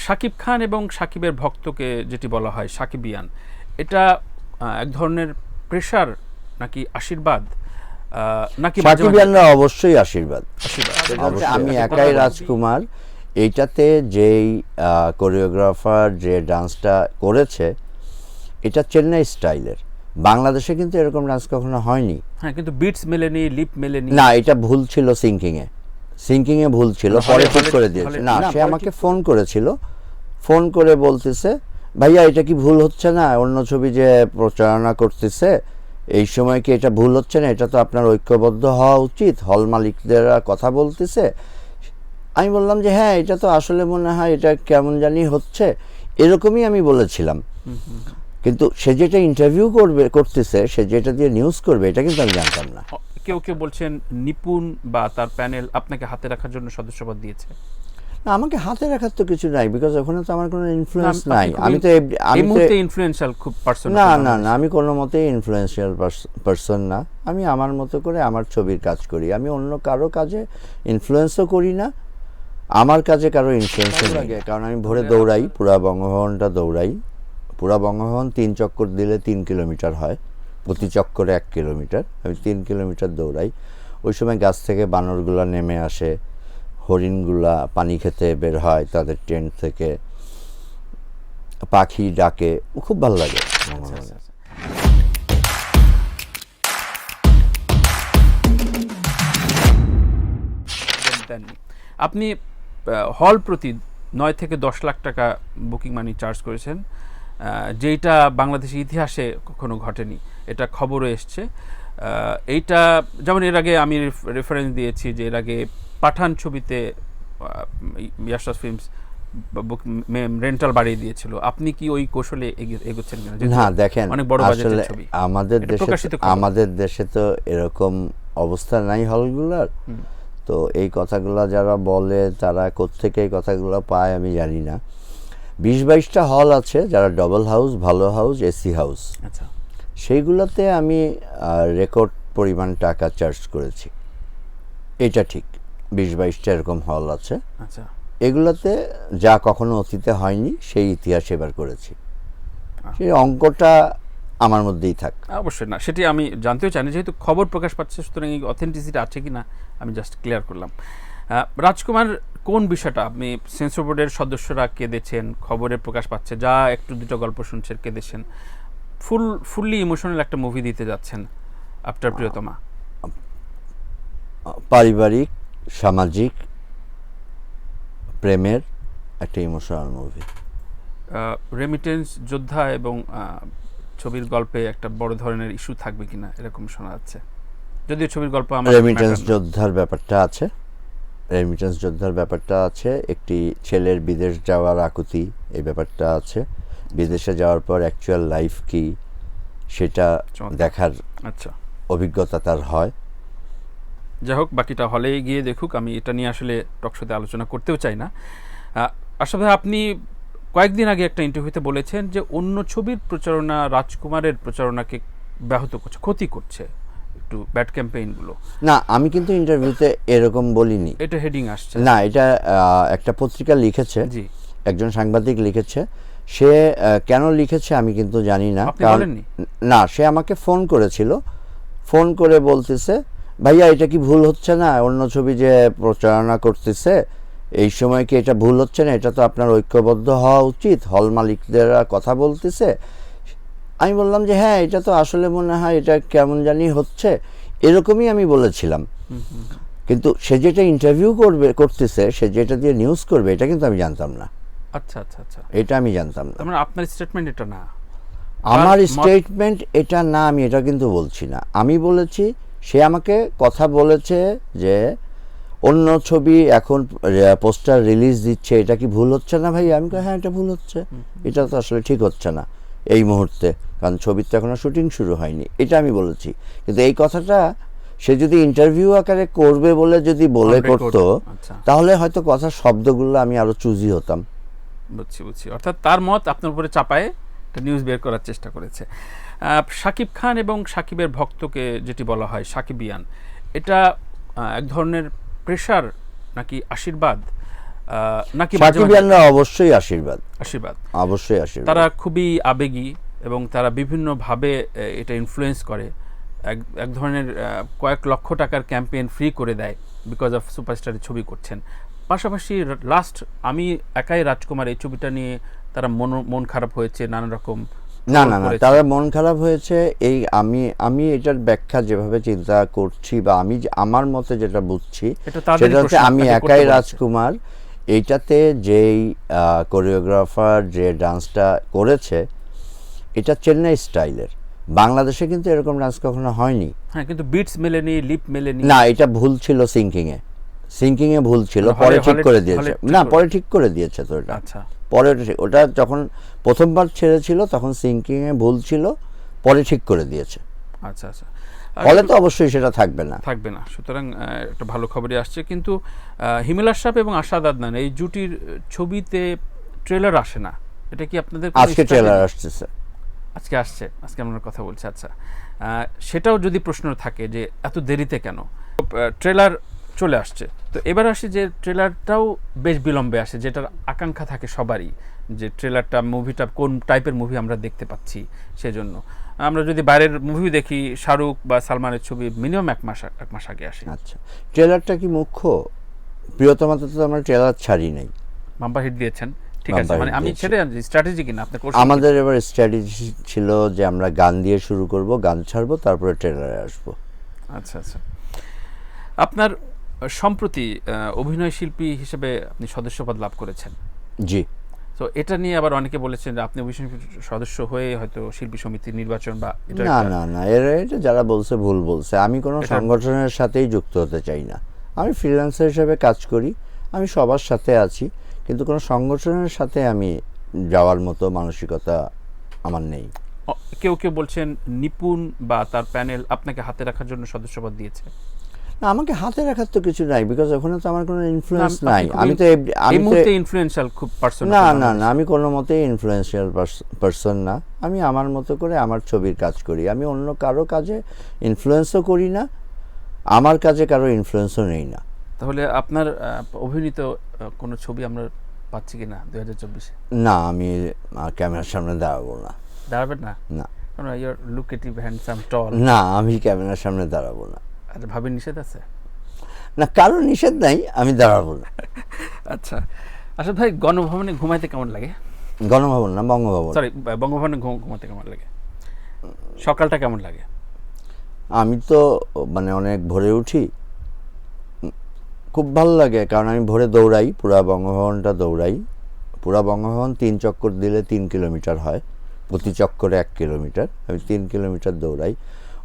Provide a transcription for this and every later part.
শাকিব খান এবং শাকিবের ভক্তকে যেটি বলা হয় সাকিবিয়ান, এটা এক ধরনের প্রেশার নাকি আশীর্বাদ, নাকি সাকিবিয়ানরা অবশ্যই আশীর্বাদ। আমি একাই রাজকুমার, এইটাতে যেই কোরিওগ্রাফার যে ডান্সটা করেছে এটা চেন্নাই স্টাইলের, বাংলাদেশে কিন্তু এরকম ডান্স কখনো হয়নি। হ্যাঁ, কিন্তু বিটস মেলেনি, লিপ মেলেনি। না, এটা ভুল ছিল, সিঙ্কিংয়ে ভুল ছিল, পরে ঠিক করে দিয়েছে। না, সে আমাকে ফোন করেছিল, ফোন করে বলতেছে ভাইয়া এটা কি ভুল হচ্ছে না, অন্য ছবি যে প্রচারণা করতেছে এই সময় কি এটা ভুল হচ্ছে না, এটা তো আপনার ঐক্যবদ্ধ হওয়া উচিত, হল মালিকদের কথা বলতেছে। আমি বললাম যে হ্যাঁ এটা তো আসলে মনে হয় এটা কেমন জানি হচ্ছে, এরকমই আমি বলেছিলাম। কিন্তু সে যেটা ইন্টারভিউ করতেছে, সে যেটা দিয়ে নিউজ করবে, এটা কিন্তু আমি জানতাম না। কেউ কেউ বলছেন নিপুণ বা তার প্যানেল আপনাকে হাতে রাখার জন্য সদস্যপদ দিয়েছে। না, আমাকে হাতে রাখার তো কিছু নাই, বিকজ ওখানে তো আমার কোনো ইনফ্লুয়েন্স নাই। আমি তো ইনফ্লুয়েন্সিয়াল খুব পারসন না, আমি কোনো মতেই ইনফ্লুয়েন্সিয়াল পারসন না। আমি আমার মতো করে আমার ছবির কাজ করি, আমি অন্য কারো কাজে ইনফ্লুয়েন্সও করি না, আমার কাজে কারো ইনফ্লুয়েন্সও লাগে। কারণ আমি ভোরে দৌড়াই, পুরা বঙ্গভবনটা দৌড়াই। পুরা বঙ্গভবন 3 চক্কর দিলে 3 কিলোমিটার হয়, প্রতি চক্করে 1 কিলোমিটার, আমি 3 কিলোমিটার দৌড়াই। ওই সময় গাছ থেকে বানরগুলা নেমে আসে, হরিণগুলা পানি খেতে বের হয় তাদের টেন্ট থেকে, পাখি ডাকে, খুব ভালো লাগে। আপনি হল প্রতি 9 থেকে 10 লাখ টাকা বুকিং মানি চার্জ করেছেন, যেটা বাংলাদেশের ইতিহাসে কখনো ঘটেনি, এটা খবরে এসছে। এইটা যেমন এর আগে আমি রেফারেন্স দিয়েছি যে এর আগে পাঠান ছবিতে ইয়াশরাফ ফিল্মস রেন্টাল বাড়িয়ে দিয়েছিল। আপনি কি ওই কৌশলে এগোচ্ছেন কিনা? না, দেখেন অনেক বড় বাজেটের ছবি আমাদের দেশে তো এরকম অবস্থা নাই হলগুলোর। তো এই কথাগুলো যারা বলে তারা কোত্থেকে এই কথাগুলো পায় আমি জানি না। 20-22টা হল আছে যারা ডবল হাউস, ভালো হাউস, এসি হাউস। আচ্ছা, সেইগুলোতে আমি রেকর্ড পরিমাণ টাকা চার্জ করেছি, এটা ঠিক। 20-22টা এরকম হল আছে। আচ্ছা, এগুলোতে যা কখনো অতীতে হয়নি সেই ইতিহাস এবার করেছি, সেই অঙ্কটা আমার মধ্যেই থাক। অবশ্যই না, সেটি আমি জানতেও চাই না, যেহেতু খবর প্রকাশ পাচ্ছে, সুতরাং এই অথেন্টিসিটি আছে কিনা আমি জাস্ট ক্লিয়ার করলাম। রাজকুমার, কোন বিষয়টা আপনি সেন্সর বোর্ডের সদস্যরা কেঁদেছেন, খবরে প্রকাশ পাচ্ছে, যা একটু দুটো গল্প শুনছেন কেঁদেছেন, ফুললি ইমোশনাল একটা মুভি দিতে যাচ্ছেন আফটার প্রিয়তমা। পারিবারিক, সামাজিক, প্রেমের একটা ইমোশনাল মুভি। রেমিটেন্স যোদ্ধা এবং ছবির গল্পে একটা বড় ধরনের ইস্যু থাকবে কিনা এরকম শোনা যাচ্ছে, যদিও ছবির গল্প রেমিটেন্স যোদ্ধার ব্যাপারটা আছে, একটি ছেলের বিদেশ যাওয়ার আকুতি, এই ব্যাপারটা আছে। বিদেশে যাওয়ার পর অ্যাকচুয়াল লাইফ কি সেটা দেখার অভিজ্ঞতা তার হয়। যাই হোক, বাকিটা হলে গিয়ে দেখুক, আমি এটা নিয়ে আসলে টকশোতে আলোচনা করতেও চাই না। আসলে আপনি কয়েকদিন আগে একটা ইন্টারভিউতে বলেছেন যে অন্য ছবির প্রচারণা রাজকুমারের প্রচারণাকে ব্যাহত করছে, ক্ষতি করছে, একটু ব্যাড ক্যাম্পেইনগুলো। না, আমি কিন্তু ইন্টারভিউতে এরকম বলিনি। এটা হেডিং আসছে। না, এটা একটা পত্রিকা লিখেছে, একজন সাংবাদিক লিখেছে। সে কেন লিখেছে আমি কিন্তু জানি না। না, সে আমাকে ফোন করেছিল, ফোন করে বলতেছে ভাইয়া এটা কি ভুল হচ্ছে না, অন্য ছবি যে প্রচারণা করতেছে এই সময় কি এটা ভুল হচ্ছে না, এটা তো আপনার ঐক্যবদ্ধ হওয়া উচিত, হল মালিকদের কথা বলতেছে। আমি বললাম যে হ্যাঁ এটা তো আসলে মনে হয় এটা কেমন জানি হচ্ছে, এরকমই আমি বলেছিলাম। কিন্তু সে যেটা ইন্টারভিউ করতেছে, সে যেটা দিয়ে নিউজ করবে, এটা কিন্তু আমি জানতাম না। আচ্ছা আচ্ছা আচ্ছা, এটা আমি জানতাম না। মানে আপনার স্টেটমেন্ট এটা না? আমার স্টেটমেন্ট এটা না, আমি এটা কিন্তু বলছি না। আমি বলেছি সে আমাকে কথা বলেছে যে অন্য ছবি এখন পোস্টার রিলিজ দিচ্ছে, এটা কি ভুল হচ্ছে না ভাই? আমি হ্যাঁ এটা ভুল হচ্ছে, এটা তো আসলে ঠিক হচ্ছে না এই মুহূর্তে, কারণ ছবির তো এখনো শুটিং শুরু হয়নি, এটা আমি বলেছি। কিন্তু এই কথাটা সে যদি ইন্টারভিউ আকারে করবে বলে যদি বলে করতো, তাহলে হয়তো কথার শব্দগুলো আমি আরো চুজি হতাম। বুঝছি। অর্থাৎ তার মত আপনার উপরে চাপায়ে একটা নিউজ বের করার চেষ্টা করেছে। শাকিব খান এবং শাকিবের ভক্তকে যেটি বলা হয় সাকিবিয়ান, এটা এক ধরনের প্রেশার নাকি আশীর্বাদ, নাকি সাকিবিয়ানরা অবশ্যই আশীর্বাদ অবশ্যই আশীর্বাদ। তারা খুবই আবেগী এবং তারা বিভিন্নভাবে এটা ইনফ্লুয়েন্স করে, এক ধরনের কয়েক লক্ষ টাকার ক্যাম্পেইন ফ্রি করে দেয় বিকজ অফ সুপারস্টারের ছবি করছেন। পাশাপাশি লাস্ট আমি একাই রাজকুমার এই ছবিটা নিয়ে তারা মন খারাপ হয়েছে নানা রকম। না, তারা মন খারাপ হয়েছে এই আমি এটার ব্যাখ্যা যেভাবে চিন্তা করছি বা আমি আমার মতে যেটা বুঝছি সেটা হচ্ছে আমি একাই রাজকুমার এইটাতে যেই কোরিওগ্রাফার যে ডান্সটা করেছে এটা চেন্নাই স্টাইলের, বাংলাদেশে কিন্তু এরকম ডান্স কখনো হয়নি। হ্যাঁ, কিন্তু বিটস মেলেনি, লিপ মেলেনি। না, এটা ভুল ছিল, সিঙ্কিং এ ভুল ছিল, পরে ঠিক করে দিয়েছে। না, পরে ঠিক করে দিয়েছে তো এটা। আচ্ছা, পরে ওটা যখন প্রথমবার ছেড়েছিল তখন সিঙ্কিং এ ভুল ছিল, পরে ঠিক করে দিয়েছে। আচ্ছা আচ্ছা, ফলে তো অবশ্যই সেটা থাকবে না। সুতরাং একটা ভালো খবরই আসছে। কিন্তু হিমেল আশরাফ এবং আশাদ আদনান এই জুটির ছবিতে ট্রেলার আসে না, এটা কি আপনাদের? আজকে ট্রেলার আসছে, আজকে আমরা কথা বলছি। আচ্ছা, সেটাও যদি প্রশ্ন থাকে যে এত দেরিতে কেন ট্রেলার চলে আসছে, তো এবার আসি যে ট্রেলারটাও বেশ বিলম্বে আসে, যেটার আকাঙ্ক্ষা থাকে সবারই যে মুভিটা কোন টাইপের মুভি আমরা দেখতে পাচ্ছি। সেজন্য আমরা যদি বাইরের মুভি দেখি, শাহরুখ বা সালমানের ছবি মিনিমাম এক মাস আগে আসে। আচ্ছা, ট্রেলারটা কি মুখ্য? প্রিয়তমাতে তো আমরা ট্রেলার ছাড়ি নাই, বাম্পার হিট দিয়েছেন, ঠিক আছে, মানে আমি সেটা স্ট্র্যাটেজি কিনা আপনার? আমাদের এবার স্ট্র্যাটেজি ছিল যে আমরা গান দিয়ে শুরু করব, গান ছাড়বো, তারপরে ট্রেলারে আসবো। আচ্ছা আচ্ছা, আপনার সম্প্রতি অভিনয় শিল্পী হিসেবে আপনি সদস্যপদ লাভ করেছেন। জি। তো এটা নিয়ে আবার অনেকে বলেছেন যে আপনি অভিনয় সদস্য হয়ে হয়তো শিল্পী সমিতির নির্বাচন বা না, এটা যারা বলছে ভুল বলছে। আমি কোনো সংগঠনের সাথেই যুক্ত হতে চাই না, আমি ফ্রিল্যান্সার হিসেবে কাজ করি, আমি সবার সাথে আছি, কিন্তু কোনো সংগঠনের সাথে আমি যাওয়ার মতো মানসিকতা আমার নেই। কেউ বলছেন নিপুণ বা তার প্যানেল আপনাকে হাতে রাখার জন্য সদস্যপদ দিয়েছে। না, আমাকে হাতে রাখার তো কিছু নাই, বিকজ ওখানে তো আমার কোনো ইনফ্লুয়েন্স নাই। আমি তো ইনফ্লুয়েন্সিয়াল খুব পারসন না, আমি কোনো মতেই ইনফ্লুয়েন্সিয়াল পারসন না। আমি আমার মতো করে আমার ছবির কাজ করি, আমি অন্য কারো কাজে ইনফ্লুয়েন্সও করি না, আমার কাজে কারো ইনফ্লুয়েন্সও নেই না। তাহলে আপনার অভিনীত কোনো ছবি আমরা পাচ্ছি কিনা 2024-এ? না, আমি ক্যামেরার সামনে দাঁড়াবো না। দাঁড়াবেন না? না, ইউর লুকেটিভ, হ্যান্ডসাম, টল। না, আমি ক্যামেরার সামনে দাঁড়াবো না। আচ্ছা, ভাবে নিষেধ আছে? না, কারো নিষেধ নাই, আমি দাঁড়াবো না। আচ্ছা, আচ্ছা ভাই, গণভবনে ঘুমাইতে কেমন লাগে? গণভবন না, বঙ্গভবন। সরি, বঙ্গভবনে ঘুমাতে কেমন লাগে? সকালটা কেমন লাগে? আমি তো মানে অনেক ভোরে উঠি, খুব ভালো লাগে, কারণ আমি ভোরে দৌড়াই, পুরা বঙ্গভবনটা দৌড়াই। পুরা বঙ্গভবন 3 চক্কর দিলে 3 কিলোমিটার হয়, প্রতি চক্করে 1 কিলোমিটার, আমি 3 কিলোমিটার দৌড়াই।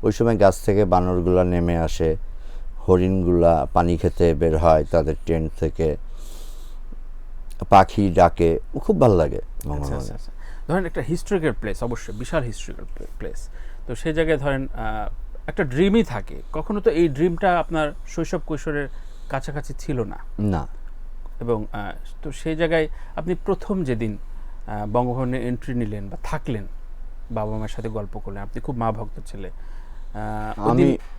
ওই সময় গাছ থেকে বানরগুলা নেমে আসে, হরিণগুলা পানি খেতে বের হয় তাদের টেন্ট থেকে, পাখি ডাকে, খুব ভালো লাগে। ধরেন একটা হিস্টোরিক্যাল প্লেস, অবশ্যই বিশাল হিস্টোরিক্যাল প্লেস, তো সেই জায়গায় ধরেন একটা ড্রিমই থাকে, কখনো তো এই ড্রিমটা আপনার শৈশব কৈশোরের কাছাকাছি ছিল না? না। এবং তো সেই জায়গায় আপনি প্রথম যেদিন বঙ্গভবনে এন্ট্রি নিলেন বা থাকলেন, বাবা মায়ের সাথে গল্প করলেন, আপনি খুব মা ভক্ত ছেলে,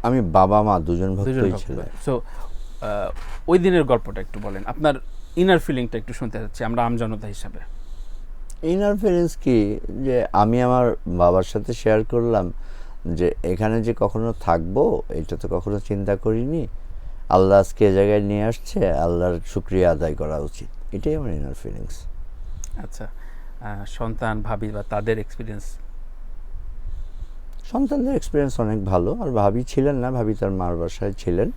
আমি বাবা মা দুজন ভক্তই ছিলেন। সো ওই দিনের গল্পটা একটু বলেন, আপনার ইনার ফিলিংটা একটু শুনতে চাচ্ছি আমরা আমজনতা হিসাবে। ইনার ফিলিংস কি, যে আমি আমার বাবার সাথে শেয়ার করলাম যে এখানে যে কখনো থাকবো এটা তো কখনো চিন্তা করিনি, আল্লাহ আজকে এ জায়গায় নিয়ে আসছে, আল্লাহর শুকরিয়া আদায় করা উচিত, এটাই আমার ইনার ফিলিংস। আচ্ছা, সন্তান, ভাবি বা তাদের এক্সপিরিয়েন্স? সন্তানদের এক্সপিরিয়েন্স অনেক ভালো, আর ভাবি ছিলেন না, ভাবি তার মার বাসায় ছিলেন,